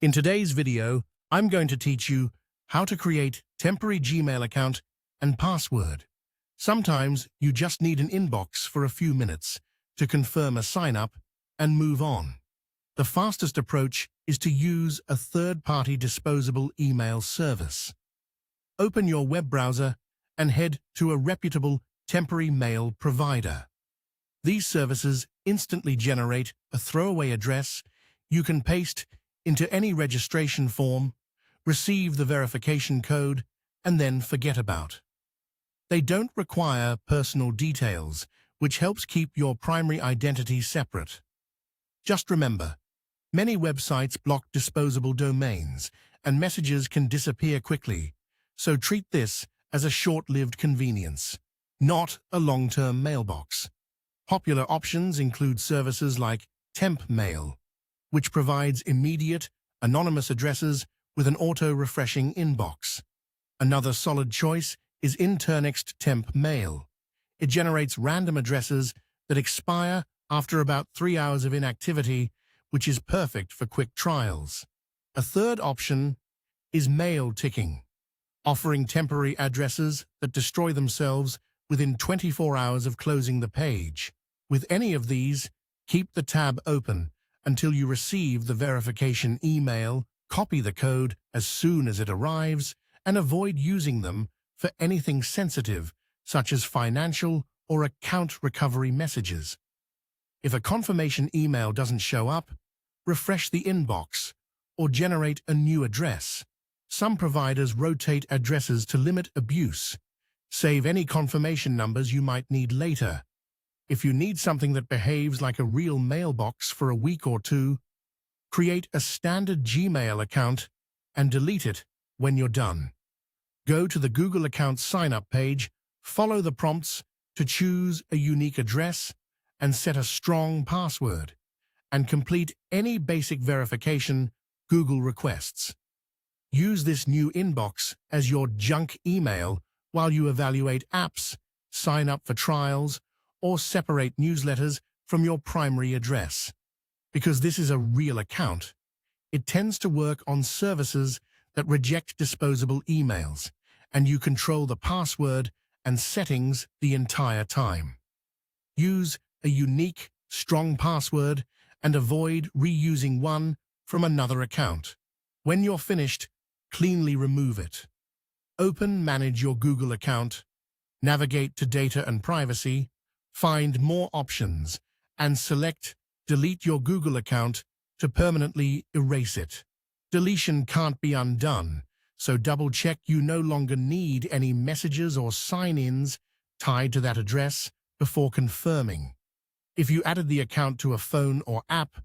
In today's video, I'm going to teach you how to create temporary Gmail account and password. Sometimes you just need an inbox for a few minutes to confirm a sign-up and move on. The fastest approach is to use a third-party disposable email service. Open your web browser and head to a reputable temporary mail provider. These services instantly generate a throwaway address you can paste into any registration form, receive the verification code, and then forget about. They don't require personal details, which helps keep your primary identity separate. Just remember, many websites block disposable domains, and messages can disappear quickly, so treat this as a short-lived convenience, not a long-term mailbox. Popular options include services like Temp Mail, which provides immediate, anonymous addresses with an auto-refreshing inbox. Another solid choice is Internext Temp Mail. It generates random addresses that expire after about 3 hours of inactivity, which is perfect for quick trials. A third option is mail ticking, offering temporary addresses that destroy themselves within 24 hours of closing the page. With any of these, keep the tab open until you receive the verification email, copy the code as soon as it arrives, and avoid using them for anything sensitive, such as financial or account recovery messages. If a confirmation email doesn't show up, refresh the inbox or generate a new address. Some providers rotate addresses to limit abuse. Save any confirmation numbers you might need later. If you need something that behaves like a real mailbox for a week or two, create a standard Gmail account and delete it when you're done. Go to the Google account sign-up page, follow the prompts to choose a unique address and set a strong password, and complete any basic verification Google requests. Use this new inbox as your junk email while you evaluate apps, sign up for trials, or separate newsletters from your primary address. Because this is a real account, it tends to work on services that reject disposable emails, and you control the password and settings the entire time. Use a unique, strong password and avoid reusing one from another account. When you're finished, cleanly remove it. Manage your Google account, navigate to Data and Privacy, find more options, and select Delete your Google account to permanently erase it. Deletion can't be undone, so double-check you no longer need any messages or sign-ins tied to that address before confirming. If you added the account to a phone or app,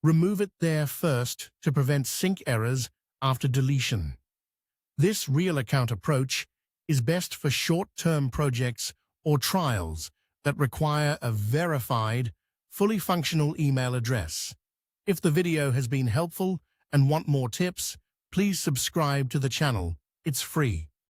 remove it there first to prevent sync errors after deletion. This real account approach is best for short-term projects or trials that require a verified, fully functional email address. If the video has been helpful and want more tips, please subscribe to the channel. It's free.